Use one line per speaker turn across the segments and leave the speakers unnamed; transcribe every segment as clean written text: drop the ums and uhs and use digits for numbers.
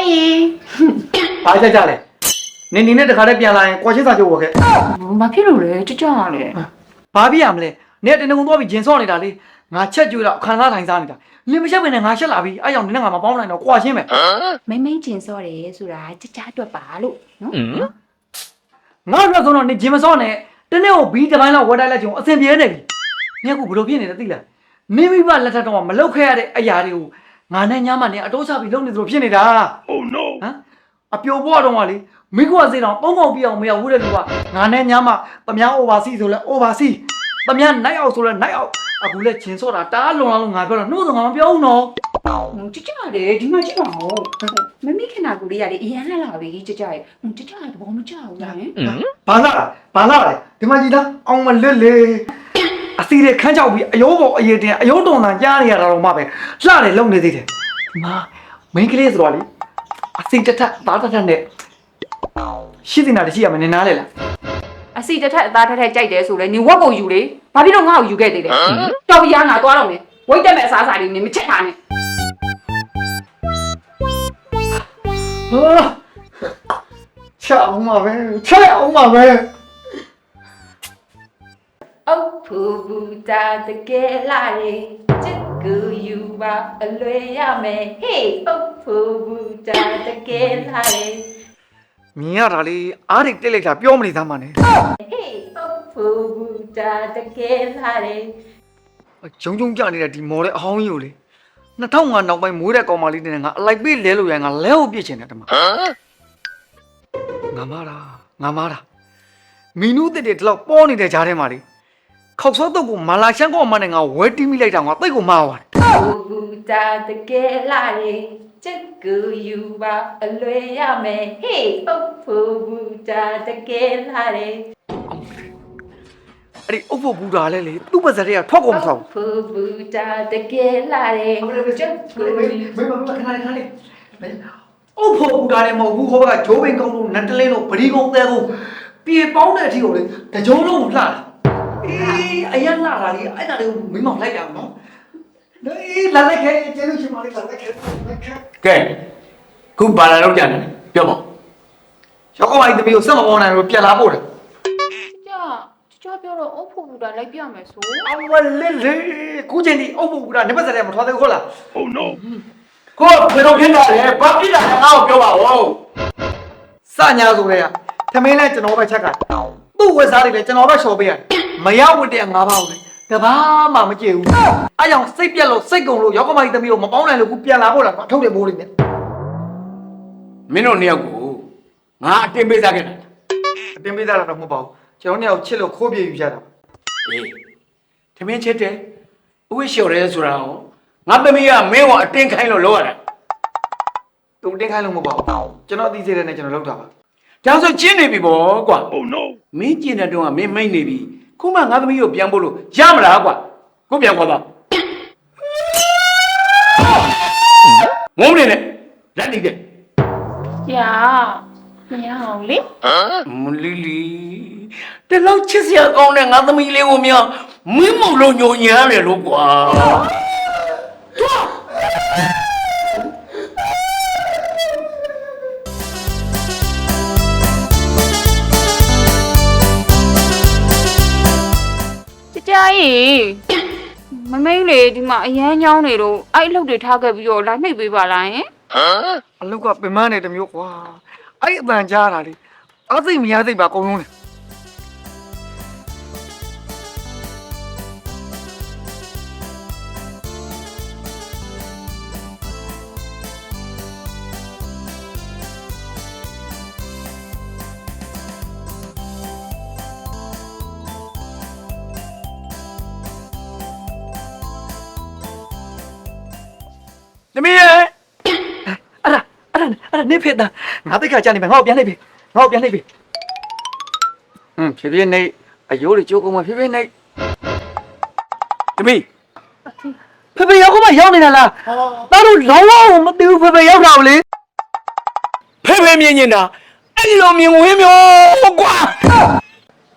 姨。
ဘာကြကြလဲနင်နဲ့တခါတည်းပြန်လာရင်ကွာရှင်းစာချုပ်ဝယ်ခဲ့
ဘာဖြစ်လို့လဲကြကြလေ
ဘာပြရမလဲနင်တင်တုံသွားပြီးဂျင်ဆော့နေတာလေငါချက်ကြွေတော့ခံစားထိုင်စားနေတာနင်မချက်ဘဲနဲ့ငါရှက်လာပြီအဲ့ကြောင့်နင်နဲ့ငါမပေါင်းနိုင်တော့ကွာရှင်းမယ်
မိမ့်ကျင်စော့တယ်ဆိုတာကြကြအတွက်ပါလို့နော်
ငါတို့ဆိုတော့နင်ဂျင်မဆော့နဲ့တနေ့ကိုဘီးတစ်ပိုင်းလောက်ဝယ်တိုက်လိုက်ချင်အဆင်ပြေနေပြီနင်ကဘယ်လိုဖြစ်နေလဲသိလားနင်မိဘလက်ထက်တော့မလောက်ခဲ့ရတဲ့အရာတွေကိုငါနဲ့ညမနဲ့အတိုးချပြီးလုပ်နေသလိုဖြစ်နေတာ
Oh no
ဟမ်အပြိုဘွားတော့ကလေမိကွာစေတော့ပုံပုံပြအောင်မရဘူးတဲ့လူကငါနဲ့ညမသမ ्या oversea ဆိုလဲ oversea သမ ्या night out ဆိုလဲ night out အခုလဲဂျင်ဆော့တာတားလွန်လာလို့ငါပြောတော့နှုတ်တော့ငါမပြောဘူးနော်
ကြကြတယ်ဒီမှာကြည့်ပါဦးမမိခနာကူလေးကလေအရန်လှလာပြီကြကြရဲ့ကြကြတဘောမကြဘူးလား
ဘာလာလဲဒီမှာကြည်သားအောင်မလွတ်လေအစီတွေခန်းချောက်ပြီးအယိုးပေါ်အရေးတင်အယိုးတော်တန်ကြားနေရတာတော့မှပဲလှတယ်လုံနေသေးတယ်ဒီမှာမိန်းကလေးဆိုတော့လေအစီတထသားတထနဲ့ရှိနေတာတရှိရမယ်နင်နားလေလား
အစီတထက်အသားထက်ကြိုက်တယ်ဆိုလဲနေဝက်ကိုယူလေဘာဖြစ်လို့ငါ့ကိုယူခဲ့သေးလဲတော်ပြီငါသွားတော့မယ်ဝိတ်တက်မဲ့အစားအစာတွေနေမချက်ထားနဲ့
ချက်အောင်ပါပဲချက်အောင်ပါပဲ
အုတ်ဖူဘူတာတကယ်လာလေချစ်ကူယူပါအလွေရမယ်ဟေးအုတ်ဖူဘူတာတကယ်လာလေ
မြင်ရတာလေအားတွေတိတ်လိုက်တာပြောမနေသားမှနဲ့
ဟေးအုတ်ဖူဘူတာတကယ်လာလေ
ဂျုံဂျုံကြနေတဲ့ဒီမော်တဲ့အဟောင်းကြီးကိုလေ2005နောက်ပိုင်းမွေးတဲ့ကောင်မလေးနဲ့ငါအလိုက်ပေးလဲလို့ရငါလဲဟုတ်ပြစ်ချင်တယ်တမငါမာတာမီနူးတဲ့ဒီလောက်ပေါ်နေတဲ့ကြားထဲမှာလေခောက်စောတော့ကိုမာလာရှန်ကောအမနဲ့ငါဝဲတီးမိလိုက်တာငါတိတ်ကိုမာပါတယ်
ဖူဘူတာတကယ်လာလေချစ်ကူယူပါအလွေရမယ်ဟေးအုတ်ဖူဘူတာတကယ်လာလေ
အဲ့ဒီအုပ်ဖို့ဘူးတာလဲလေသူ့ပါဇက်တွေကထွက်ကုန်မထောက်
ဖူဘူတာတကယ်လာလေချစ်ကူ
မင်းခဏလေးအုပ်ဖို့ဘူးတာလည်းမဟုတ်ဘူးဟိုဘက်ကဂျိုးပင်ကုန်းတို့နတ်တလင်းတို့ပရီကုန်းသဲကုန်းပြေပေါင်းတဲ့အထိကိုလေတကြုံလုံးကိုလှတာအေးအရင်လှတာလေအဲ့ဒါလေးကိုမင်းမောင်လိုက်တာနော်အေးလာလိုက်ခဲကျေးဇူးရှင်ပါလေလာလိုက်ခဲ
ကဲခုဘာလာတော့ကြတယ်ပြောပါ
ရောက်ကောင်းလိုက်တမီးကိုစက်မပေါင်းနိုင်လို့ပြန်လာပို့တယ်
ကြပြောတော့အုတ်ဖူဘူတာလိုက်ပြမယ်ဆို
အမလေးလေခုချိန်ဒီအုပ်ဖို့ဘူးတာနေပါစတဲ့မထွားသေးဘူးဟုတ်လား
Oh no ကိုဘယ်လိုဖြစ်လာလဲဘာဖြစ်လာလဲငါ့ကိုပြောပါဦး
စညာဆိုတဲ့ကသမင်းလဲကျွန်တော်ပဲချက်ကသူ့ဝက်စားတွေလည်းကျွန်တော်ပဲလျှော်ပေးရတယ်မရဝတ်တဲ့ငါးပါးကိုလေတဘာမှမကြည့်ဘူးအဲကြောင့်စိတ်ပြက်လို့စိတ်ကုန်လို့ရောက်ကောင်းလိုက်တမီးကိုမပေါင်းနိုင်လို့ခုပြန်လာဖို့လားထုတ်တယ်မိုးလေးနဲ့
မင်းတို့နှစ်ယောက်ကိုငါအတင်းပေးစားခဲ့တာ
အတင်းပေးတာတော့မဟုတ်ပါဘူးကျွန်တော်နှစ်ယောက်ချစ်လို့ခိုးပြေယူကြတာ
အေးထမင်းချစ်တယ်ဥဝိလျှော်တယ်ဆိုတာဟောငါသမီးကမင်းကိုအတင်းခိုင်းလို့လုပ်ရတာ
သူတင်းခိုင်းလို့မဟုတ်ပါဘူးကျွန်တော်သိစေတဲ့နဲ့ကျွန်တော်လုပ်တာပါ
ဒါဆိုကျင်းနေပြီပေါ့ကွာ Oh no မင်းကျင်းတဲ့တုန်းကမင်းမိတ်နေပြီခုမှငါသမီးကိုပြန်ဖို့လို့ရမလားကွာကိုပြန်ခေါ်တော့ငုံနေနဲ့လက်နေတယ်
ညာမရအောင်လေ
မလီလီတလောက်ချစ်စရာကောင်းတဲ့ငါသမီးလေးကိုမြောင်မင်းမလို့ညိုညာတယ်လို့ကွာ
ကြကြီးမမိတ်လေဒီမှာအရန်ညောင်းနေလို့အဲ့အလုပ်တွေထားခဲ့ပြီးတော့လာနှိပ်ပေးပါလားယင်
အလုတ်ကပင်မနေတမျိုးကွာအဲ့အပန်ကြားတာလေအသိမရသိပါအကုန်လုံးလေ
သမီးရဲ့
အဲ့ဒါနေဖေးတာငါတိတ်ခါကြနေမယ်ငါ့ကိုပြန်လိုက်ပြီဖြည်းဖြည်းနေအယိုးတွေကြိုးကုန်မှဖြည်းဖြည်းနေ
သမီး
ဖေရောက်မှရောက်နေတာလားသားတို့လုံးဝမသိဘူးဖေရောက်တာလေ
ဖေဖေမြင်နေတာအဲ့ဒီလိုမြင်ဝင်းမျိုးကွာ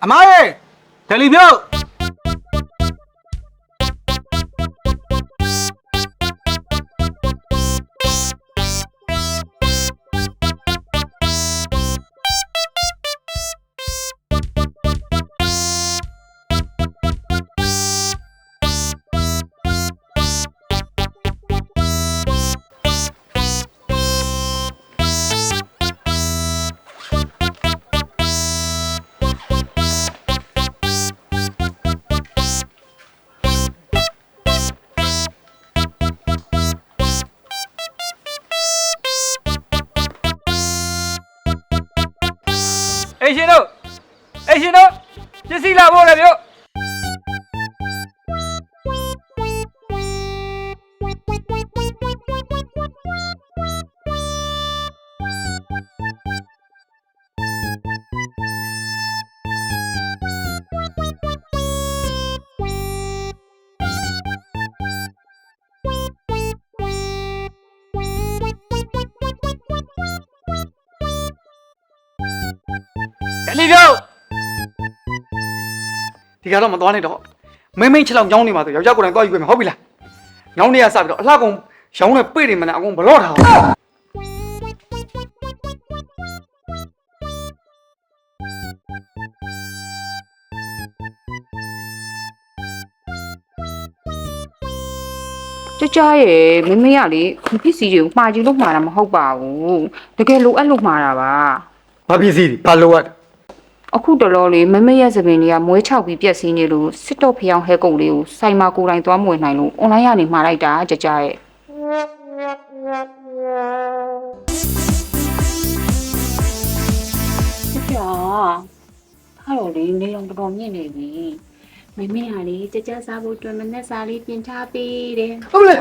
အမရဲ့ဒလီပြုတ် အိမ်ရှင်တို့ပစ္စည်းလာဖို့လေဗျ။
တယ်လီပြော
ဒီကတော့မသွားနဲ့တော့မိမ့်ချက်လောက်ညောင်းနေမှာဆိုယောက်ျားကိုယ်တိုင်သွားယူပေးမယ်ဟုတ်ပြီလားညောင်းနေရစပြီးတော့အလှကုန်ရောင်းနဲ့ပိတ်နေမှလည်းအကုန်ဘလော့ထားအောင်
ကြကြရဲ့မမေကလေဒီပစ္စည်းတွေကိုမှားကြည့်လို့မှားတာမဟုတ်ပါဘူးတကယ်လိုအပ်လို့မှားတာပါ
ဘာပစ္စည်းဘာလိုအပ်
အခုတော်တော်လေးမမေရဲ့သပင်လေးကမွေးချောက်ပြီးပြက်စီးနေလို့စစ်တော့ဖျောင်းဟဲကုတ်လေးကိုစိုက်မာကိုယ်တိုင်သွားမွေနိုင်လို့အွန်လိုင်းကနေမှားလိုက်တာကြကြရဲ့ကြကြဟာတော့လေနေလုံးတော်တော်မြင့်နေပြီမမေကလေကြကြစားဖို့အတွက်မနဲ့စားလေးပြင်ထားပေးတယ်
ဟုတ်လေ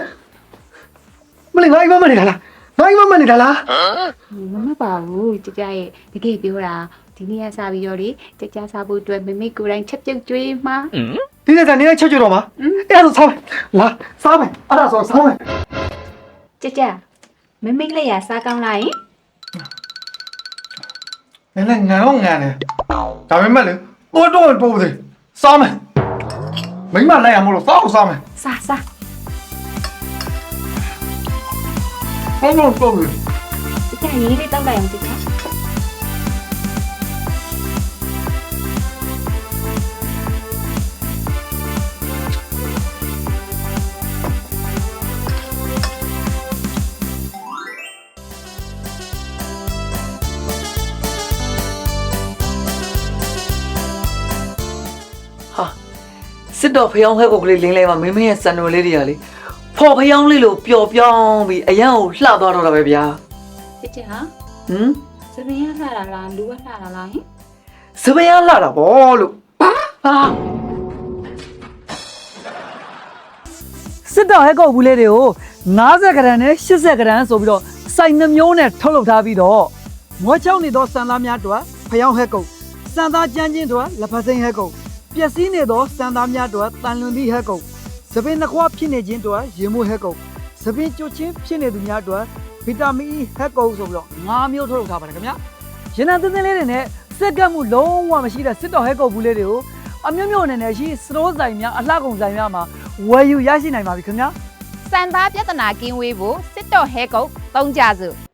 မလေးငါအိမ်မမနေတာလားငါအိမ်မမနေတာလား
မမပါဘူးကြကြရဲ့တကယ်ပြောတာဒီနေ့ကစားပြီးတော့လေကြကြစားဖို့အတွက်မမေကိုယ်တိုင်ချက်ပြုတ်ကျွေးမှာ
ဒီနေ့ကနေချက်ကျွတ်တော့မှာအဲ့ဒါဆိုစားမယ်လာစားမယ်အဲ့ဒါဆိုစားမယ်
ကြကြမမေလက်ရစားကောင်းလိုက်ရင်
နည်းနည်းငန်တော့ငန်တယ်ဒါပေမဲ့လေပို့တော့ပို့တယ်စားမယ်မိမလိုက်ရမလို့စားအောင်စားမယ်
စားစား
ဟုတ်လို့ပို့တယ်
ကြကြရေးလေးတောက်လိုက်အောင်ကြကြ
စစ်တော်ဖျောင်းဟဲကိုကလေးလင်းလဲမှာမင်းမရဲ့စံတော်လေးတွေကလေဖော်ဖျောင်းလေးလို့ပျော်ပြောင်းပြီးအရန်ကိုလှသွားတော့တာပဲဗျာ
ကြကြဟာ
ဟမ်
စပင်းရလှတာလားလူကလှတာလားဟင်
စပယ်ရလှတာဗောလို့ဟာ
စစ်တော်ဟဲကုတ်ဘူးလေးတွေကို90ဂရမ်နဲ့80ဂရမ်ဆိုပြီးတော့စိုင်နှမျိုးနဲ့ထုတ်လုပ်ထားပြီးတော့မွေးချောင်းနေသောစံသားများတို့ဖျောင်းဟဲကုတ်စံသားကြမ်းချင်းတို့လက်ဖက်စိမ်းဟဲကုတ်ပျက်စီးနေသောစံသားများတို့တန်လွန်သည့်ဟဲကုတ်သပင်နှခွဖြစ်နေခြင်းတို့ရေမိုးဟဲကုတ်သပင်ကျွတ်ချင်းဖြစ်နေသူများတို့ဗီတာမင် E ဟဲကုတ်ဆိုပြီးတော့5မျိုးထုတ်လုပ်ထားပါတယ်ခင်ဗျာရင်းနှံတင်းတင်းလေးတွေနဲ့စက်ကပ်မှုလုံးဝမရှိတဲ့စစ်တော်ဟဲကုတ်ဘူးလေးတွေကိုအမျိုးမျိုးအနေနဲ့ရှိစတိုးဆိုင်များအလှကုန်ဆိုင်များမှာဝယ်ယူရရှိနိုင်ပါပြီခင်ဗျာ
စံသားပြဿနာကင်းဝေးဖို့စစ်တော်ဟဲကုတ်သုံးကြစို့